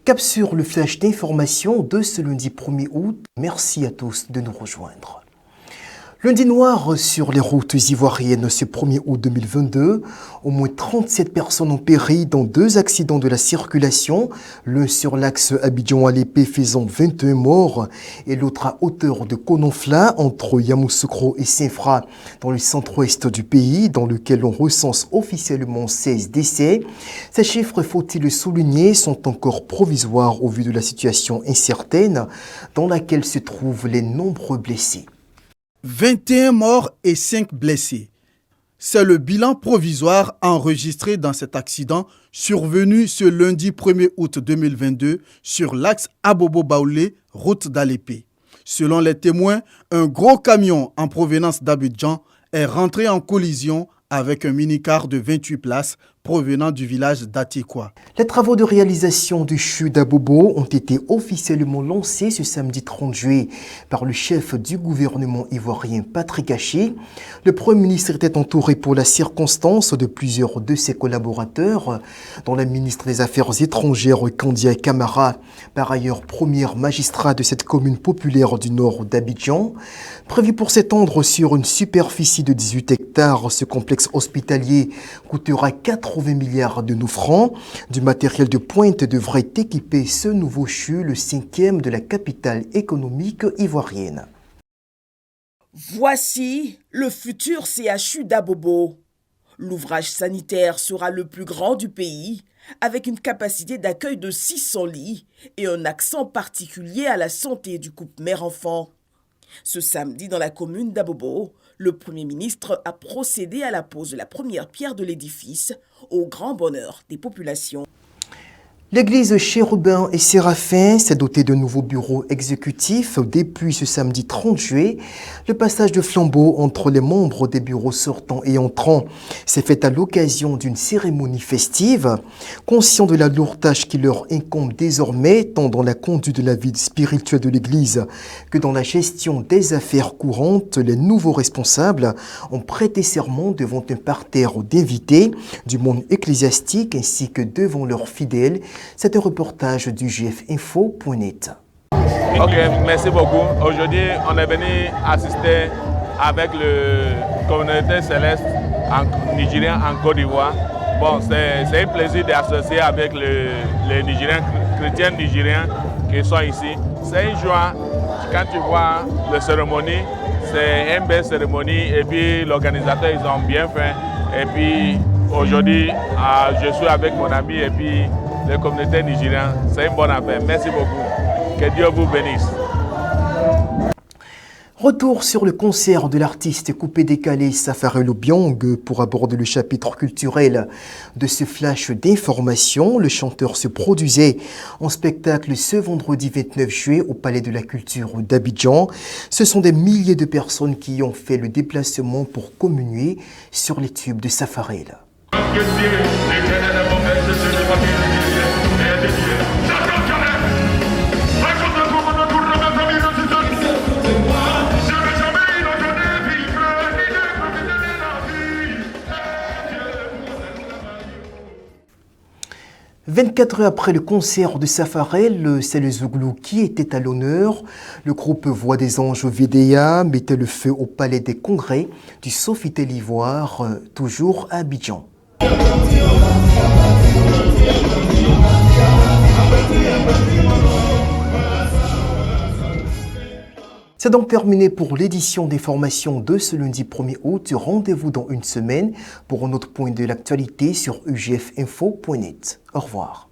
Cap sur le flash d'information de ce lundi 1er août. Merci à tous de nous rejoindre. Lundi noir sur les routes ivoiriennes ce 1er août 2022. Au moins 37 personnes ont péri dans deux accidents de la circulation. L'un sur l'axe Abidjan-Alépé faisant 21 morts et l'autre à hauteur de Kononfla entre Yamoussoukro et Saint-Fra dans le centre-ouest du pays dans lequel on recense officiellement 16 décès. Ces chiffres, faut-il le souligner, sont encore provisoires au vu de la situation incertaine dans laquelle se trouvent les nombreux blessés. 21 morts et 5 blessés. C'est le bilan provisoire enregistré dans cet accident survenu ce lundi 1er août 2022 sur l'axe Abobo-Baoulé, route d'Alépé. Selon les témoins, un gros camion en provenance d'Abidjan est rentré en collision avec un minicar de 28 places provenant du village d'Atikwa. Les travaux de réalisation du CHU d'Abobo ont été officiellement lancés ce samedi 30 juillet par le chef du gouvernement ivoirien Patrick Haché. Le Premier ministre était entouré pour la circonstance de plusieurs de ses collaborateurs, dont la ministre des Affaires étrangères Kandia Camara, par ailleurs premier magistrat de cette commune populaire du nord d'Abidjan. Prévu pour s'étendre sur une superficie de 18 hectares, ce complexe hospitalier coûtera 80 milliards de nos francs. Du matériel de pointe devrait équiper ce nouveau CHU, le 5e de la capitale économique ivoirienne. Voici le futur CHU d'Abobo. L'ouvrage sanitaire sera le plus grand du pays, avec une capacité d'accueil de 600 lits et un accent particulier à la santé du couple mère-enfant. Ce samedi, dans la commune d'Abobo, le Premier ministre a procédé à la pose de la première pierre de l'édifice, au grand bonheur des populations. L'église Chérubin et Séraphin s'est dotée de nouveaux bureaux exécutifs depuis ce samedi 30 juillet. Le passage de flambeau entre les membres des bureaux sortants et entrants s'est fait à l'occasion d'une cérémonie festive. Conscients de la lourde tâche qui leur incombe désormais, tant dans la conduite de la vie spirituelle de l'église que dans la gestion des affaires courantes, les nouveaux responsables ont prêté serment devant un parterre d'invités du monde ecclésiastique ainsi que devant leurs fidèles. C'est un reportage du GFinfo.net. Ok, merci beaucoup. Aujourd'hui, on est venu assister avec le communauté céleste nigérien en Côte d'Ivoire. Bon, c'est un plaisir d'associer avec les Nigériens, chrétiens nigériens qui sont ici. C'est une joie quand tu vois la cérémonie. C'est une belle cérémonie et puis l'organisateur, ils ont bien fait. Et puis aujourd'hui, je suis avec mon ami et puis les communautés nigériennes. C'est une bonne affaire. Merci beaucoup. Que Dieu vous bénisse. Retour sur le concert de l'artiste coupé-décalé Safarel Obiang pour aborder le chapitre culturel de ce flash d'information. Le chanteur se produisait en spectacle ce vendredi 29 juillet au Palais de la Culture d'Abidjan. Ce sont des milliers de personnes qui ont fait le déplacement pour communier sur les tubes de Safarel. « 24 heures après le concert de Safarel, c'est le Zouglou qui était à l'honneur. Le groupe Voix des Anges VDA mettait le feu au Palais des Congrès du Sofitel Ivoire, toujours à Abidjan. C'est donc terminé pour l'édition d'information de ce lundi 1er août. Rendez-vous dans une semaine pour un autre point de l'actualité sur ugfinfo.net. Au revoir.